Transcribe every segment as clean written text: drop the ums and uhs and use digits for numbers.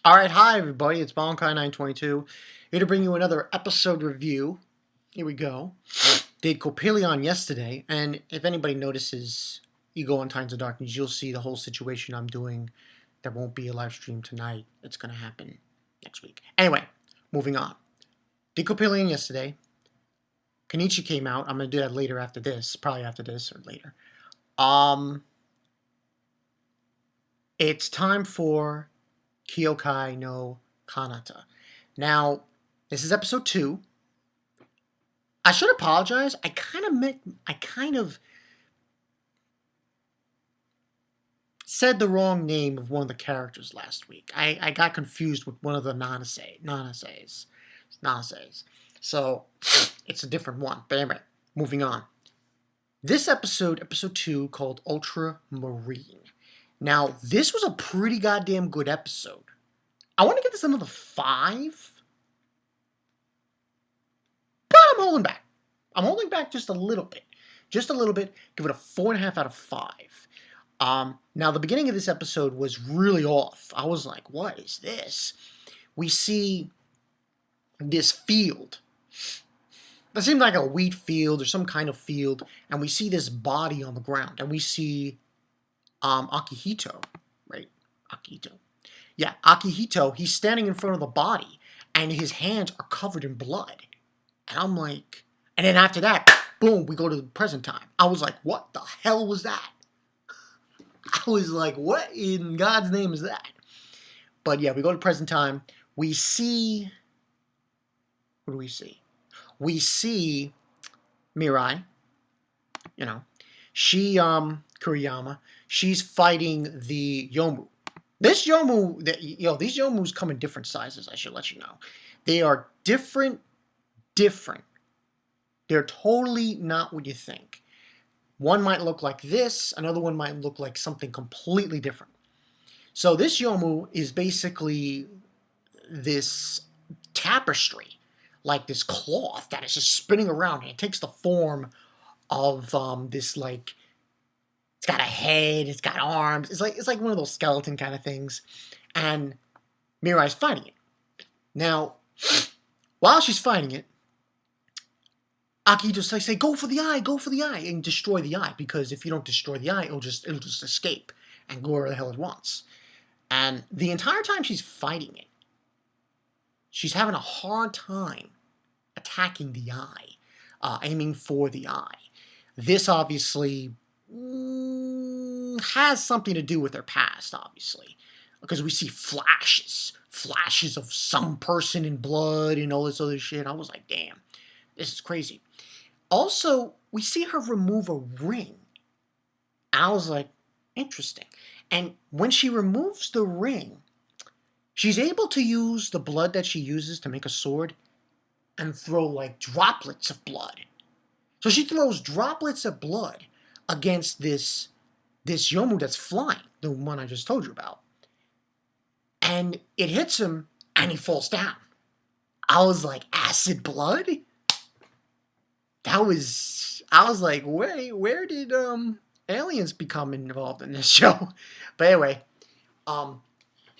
Alright, hi everybody, it's Kyoukai922 here to bring you another episode review. Here we go. Did Copilion yesterday, and if anybody notices, you go on Times of Darkness, you'll see the whole situation I'm doing. There won't be a live stream tonight. It's going to happen next week. Anyway, moving on. Did Copilion yesterday. Kenichi came out. I'm going to do that later after this, probably after this or later. It's time for Kyoukai no Kanata. Now, this is episode 2. I should apologize. I kind of said the wrong name of one of the characters last week. I got confused with one of the Nase'S. So, it's a different one. But anyway, moving on. This episode 2, called Ultramarine. Now, this was a pretty goddamn good episode. I want to get this another 5. But I'm holding back. I'm holding back just a little bit. Just a little bit. Give it a 4.5 out of 5. Now, the beginning of this episode was really off. I was like, what is this? We see this field. That seemed like a wheat field or some kind of field. And we see this body on the ground. And we see Akihito, right? Akihito. Yeah, Akihito, he's standing in front of the body, and his hands are covered in blood. And I'm like, and then after that, boom, we go to the present time. I was like, what the hell was that? I was like, what in God's name is that? But yeah, we go to present time. We see, what do we see? We see Mirai, she, Kuriyama, she's fighting the yomu. This yomu, these yomus come in different sizes, I should let you know. They are different. They're totally not what you think. One might look like this, another one might look like something completely different. So this yomu is basically this tapestry, like this cloth that is just spinning around, and it takes the form of this, like, it's got a head, it's got arms. It's like one of those skeleton kind of things. And Mirai's fighting it. Now, while she's fighting it, Akihito's like, say, go for the eye, and destroy the eye. Because if you don't destroy the eye, it'll just escape and go where the hell it wants. And the entire time she's fighting it, she's having a hard time attacking the eye, aiming for the eye. This obviously has something to do with their past, obviously, because we see flashes of some person in blood and all this other shit. I was like, damn, this is crazy. Also, we see her remove a ring. I was like, interesting. And when she removes the ring, she's able to use the blood that she uses to make a sword and throw like droplets of blood. So she throws droplets of blood against this yomu that's flying, the one I just told you about. And it hits him, and he falls down. I was like, acid blood? I was like, wait, where did aliens become involved in this show? But anyway,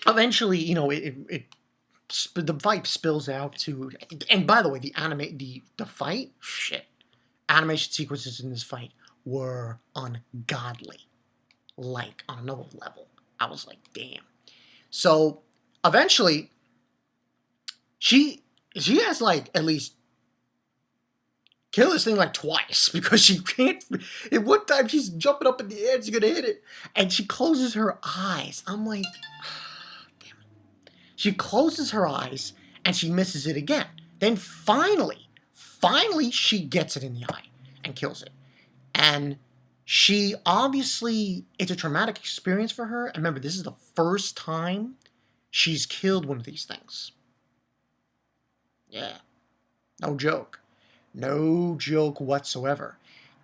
eventually, the fight spills out to, and by the way, the fight, shit, animation sequences in this fight were ungodly, like on another level. I was like, damn. So eventually, she has like at least kill this thing like twice, because she can't. At one time she's jumping up in the air and she's gonna hit it, and she closes her eyes. I'm like, damn it. She closes her eyes and she misses it again. Then finally she gets it in the eye and kills it. And she obviously, it's a traumatic experience for her. And remember, this is the first time she's killed one of these things. Yeah, no joke. No joke whatsoever.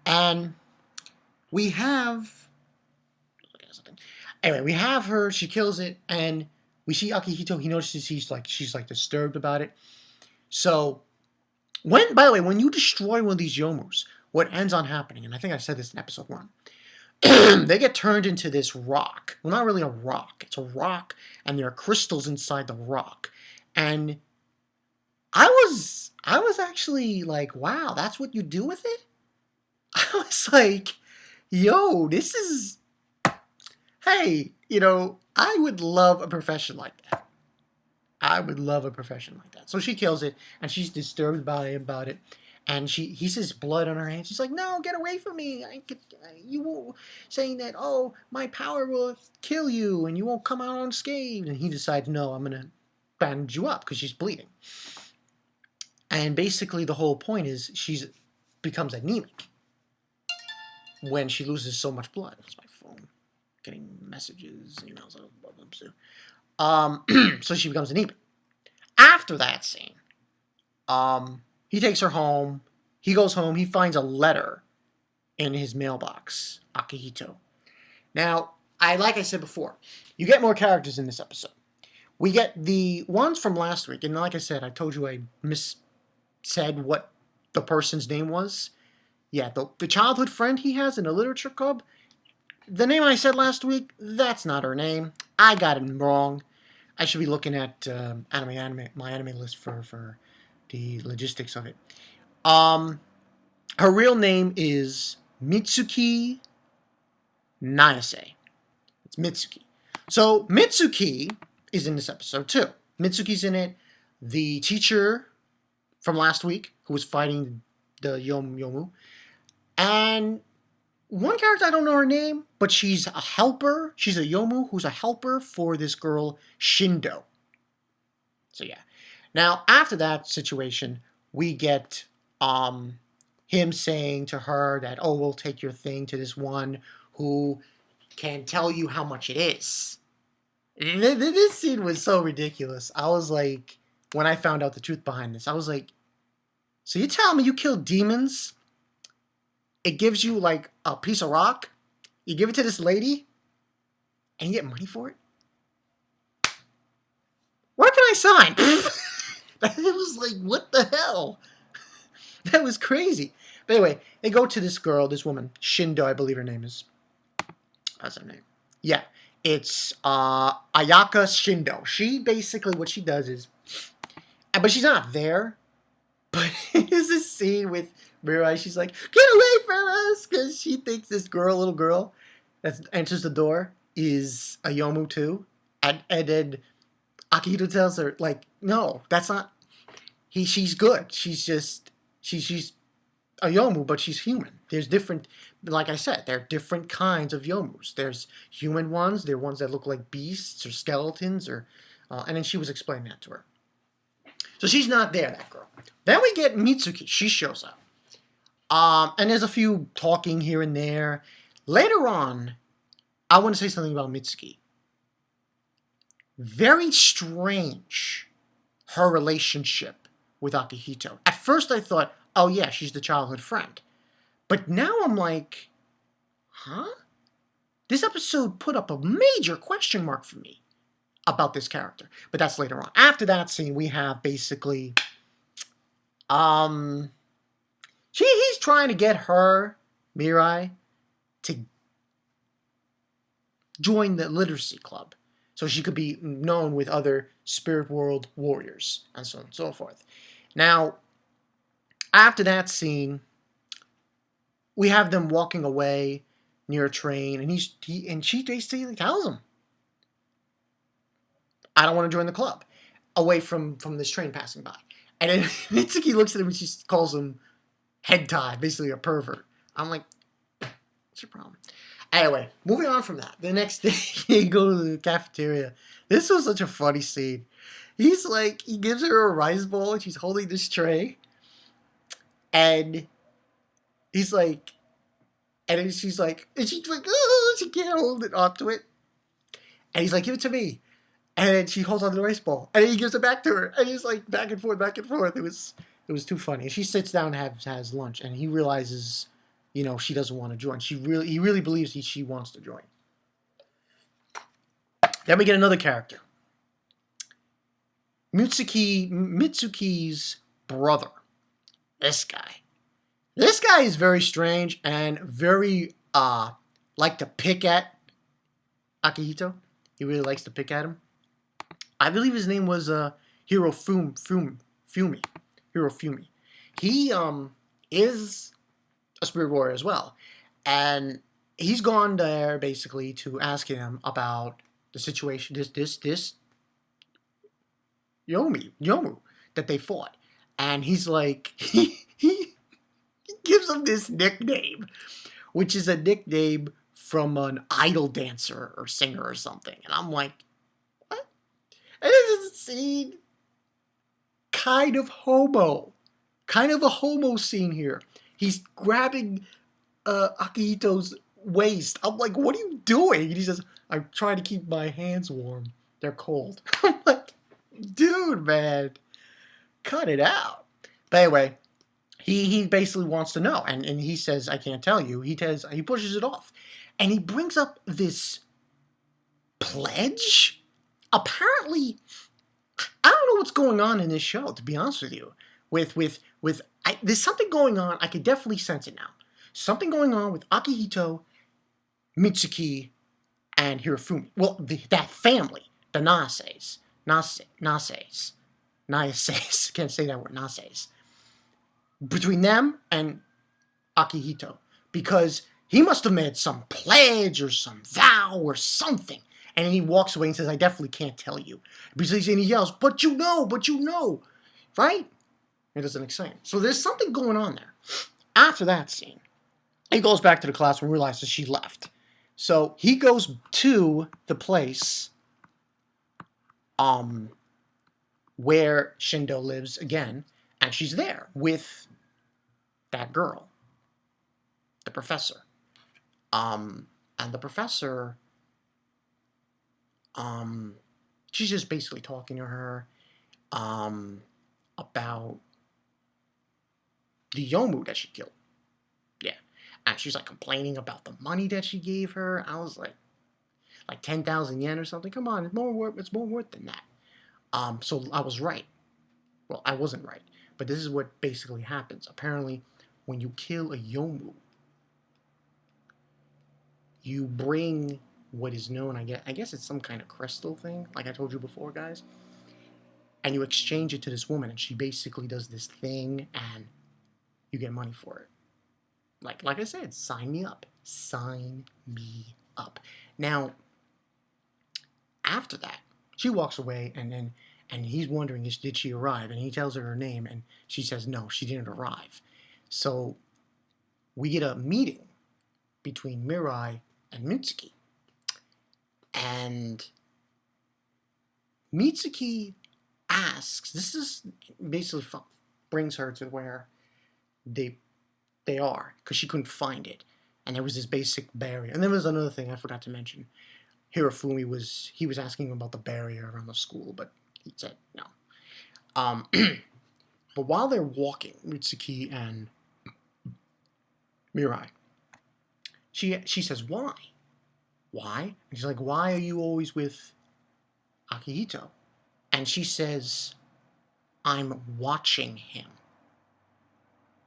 And we have, anyway, we have her, she kills it, and we see Akihito, he notices she's like disturbed about it. So, by the way, when you destroy one of these yomus, what ends on happening, and I think I said this in episode 1, They get turned into this rock. Well, not really a rock. It's a rock, and there are crystals inside the rock. And I was actually like, wow, that's what you do with it? I was like, yo, this is, hey, I would love a profession like that. I would love a profession like that. So she kills it, and she's disturbed about it. And he sees blood on her hands. She's like, no, get away from me. You won't, saying that, oh, my power will kill you, and you won't come out unscathed. And he decides, no, I'm going to bandage you up, because she's bleeding. And basically the whole point is she becomes anemic when she loses so much blood. That's my phone. Getting messages, emails, so she becomes anemic. After that scene, he takes her home. He goes home. He finds a letter in his mailbox, Akihito. Now, like I said before, you get more characters in this episode. We get the ones from last week, and like I said, I told you I missaid what the person's name was. Yeah, the childhood friend he has in the literature club, the name I said last week, that's not her name. I got it wrong. I should be looking at my anime list for the logistics of it. Her real name is Mitsuki Nayase. It's Mitsuki. So Mitsuki is in this episode too. Mitsuki's in it. The teacher from last week who was fighting the yomu. And one character, I don't know her name, but she's a helper. She's a yomu who's a helper for this girl, Shindo. So yeah. Now, after that situation, we get him saying to her that, oh, we'll take your thing to this one who can tell you how much it is. This scene was so ridiculous. I was like, when I found out the truth behind this, I was like, so you tell me you kill demons? It gives you like a piece of rock? You give it to this lady? And you get money for it? Where can I sign? It was like, what the hell? That was crazy. But anyway, they go to this girl, this woman, Shindo, I believe her name is. That's her name. Yeah, it's Ayaka Shindo. She basically, what she does is, but she's not there. But there's this scene with Mirai. She's like, get away from us, because she thinks this little girl that enters the door is a yomu too. And then Akihito tells her, like, no, that's not. She's good. She's a yomu, but she's human. There's different, like I said, there are different kinds of yomus. There's human ones. There are ones that look like beasts or skeletons, and then she was explaining that to her. So she's not there, that girl. Then we get Mitsuki. She shows up. And there's a few talking here and there. Later on, I want to say something about Mitsuki. Very strange, her relationship with Akihito. At first I thought, oh yeah, she's the childhood friend. But now I'm like, huh? This episode put up a major question mark for me about this character. But that's later on. After that scene, we have basically, he's trying to get her, Mirai, to join the literacy club, so she could be known with other spirit world warriors, and so on and so forth. Now, after that scene, we have them walking away near a train, and she basically tells him, I don't want to join the club, away from this train passing by. And then Mitsuki looks at him and she calls him head tie, basically a pervert. I'm like, what's your problem? Anyway, moving on from that. The next day, you go to the cafeteria. This was such a funny scene. He's like, he gives her a rice bowl and she's holding this tray. And he's like, and then she's like, oh, she can't hold it onto it. And he's like, give it to me. And then she holds on to the rice bowl. And then he gives it back to her. And he's like, back and forth, back and forth. It was too funny. And she sits down and has lunch. And he realizes, she doesn't want to join. He really believes she wants to join. Then we get another character. Mitsuki's brother. This guy is very strange and very like to pick at Akihito. He really likes to pick at him. I believe his name was Fumi. Hiro Fumi. He is a spirit warrior as well. And he's gone there basically to ask him about the situation, this yomu that they fought. And he's like, he gives him this nickname, which is a nickname from an idol dancer or singer or something. And I'm like, what? And this is a scene kind of a homo scene here. He's grabbing Akihito's waist. I'm like, what are you doing? And he says, I'm trying to keep my hands warm. They're cold. I'm like, dude, man, cut it out. But anyway, he basically wants to know, and he says, I can't tell you. He pushes it off. And he brings up this pledge. Apparently, I don't know what's going on in this show, to be honest with you. There's something going on. I can definitely sense it now. Something going on with Akihito, Mitsuki, and Hirofumi. Well, that family, the Nase'S. Nase'S. Can't say that word, Nase'S. Between them and Akihito. Because he must have made some pledge or some vow or something. And he walks away and says, I definitely can't tell you. Because he yells, but you know. Right? It doesn't make sense. So there's something going on there. After that scene, he goes back to the class and realizes she left. So he goes to the place where Shindo lives again, and she's there with that girl, the professor. And the professor, she's just basically talking to her about the yomu that she killed. Yeah. And she's like complaining about the money that she gave her. I was like 10,000 yen or something. Come on, it's more worth than that. So I was right. Well, I wasn't right. But this is what basically happens. Apparently, when you kill a yomu, you bring what is known, I guess it's some kind of crystal thing, like I told you before, guys. And you exchange it to this woman, and she basically does this thing, and you get money for it. Like I said, sign me up. Sign me up. Now, after that, she walks away, and he's wondering, did she arrive? And he tells her name, and she says, no, she didn't arrive. So we get a meeting between Mirai and Mitsuki. And Mitsuki asks, this is basically brings her to where they are, because she couldn't find it. And there was this basic barrier. And there was another thing I forgot to mention. Hirofumi was asking him about the barrier around the school, but he said no. But while they're walking, Mitsuki and Mirai, she says, why? Why? And she's like, why are you always with Akihito? And she says, I'm watching him.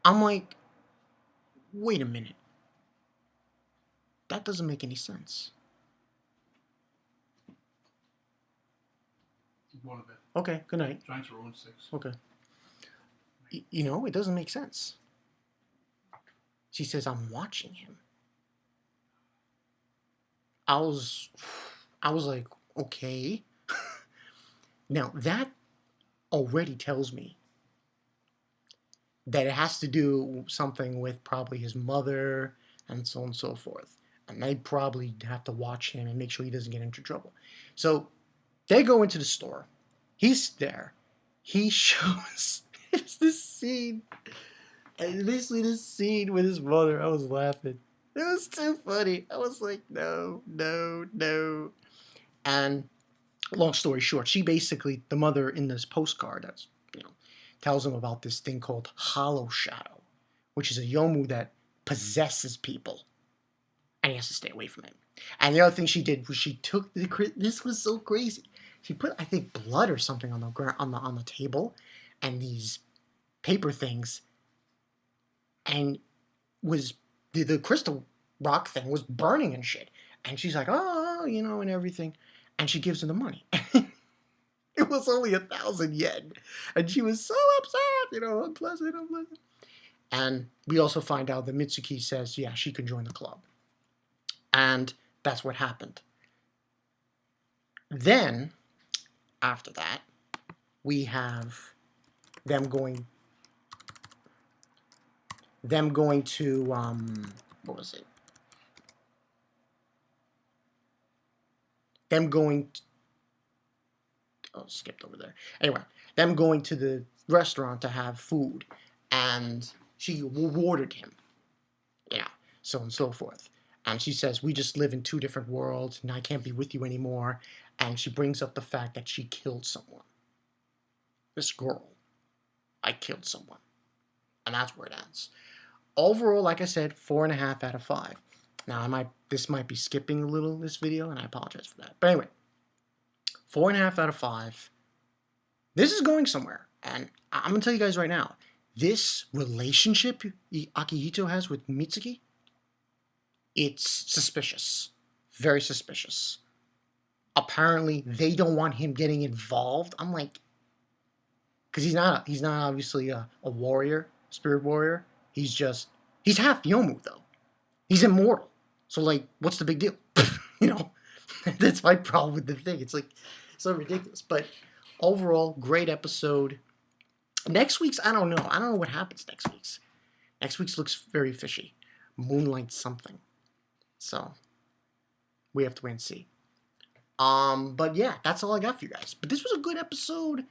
I'm like, wait a minute. That doesn't make any sense. One of it. Okay, good night. Giants are 0-6. Okay. It doesn't make sense. She says, I'm watching him. I was like, okay. Now, that already tells me that it has to do something with probably his mother and so on and so forth. And they probably have to watch him and make sure he doesn't get into trouble. So they go into the store. He's there. He shows this scene. And basically this scene with his mother, I was laughing. It was too funny. I was like, no. And long story short, she basically, the mother in this postcard that's, tells him about this thing called Hollow Shadow, which is a yomu that possesses people. And he has to stay away from it. And the other thing she did was she took this was so crazy. She put, I think, blood or something on the ground, on the table, and these paper things, and was the crystal rock thing was burning and shit. And she's like, oh, you know, and everything. And she gives him the money. It was only 1,000 yen. And she was so upset, you know, unpleasant. And we also find out that Mitsuki says, yeah, she can join the club. And that's what happened. Then, after that, we have them going to, what was it? Them going, oh, skipped over there. Anyway, them going to the restaurant to have food, and she rewarded him, you know, so on and so forth. And she says, we just live in two different worlds, and I can't be with you anymore. And she brings up the fact that she killed someone. This girl, I killed someone. And that's where it ends. Overall, like I said, 4.5 out of 5. Now, this might be skipping a little, this video, and I apologize for that. But anyway, 4.5 out of 5. This is going somewhere. And I'm going to tell you guys right now, this relationship Akihito has with Mitsuki, it's suspicious. Very suspicious. Apparently, they don't want him getting involved. I'm like, because he's not obviously a warrior, spirit warrior. He's half yomu, though. He's immortal. So, like, what's the big deal? You know, that's my problem with the thing. It's like, so ridiculous. But overall, great episode. Next week's, I don't know. I don't know what happens next week's. Next week's looks very fishy. Moonlight something. So, we have to wait and see. But yeah, that's all I got for you guys. But this was a good episode.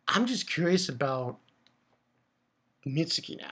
I'm just curious about Mitsuki now.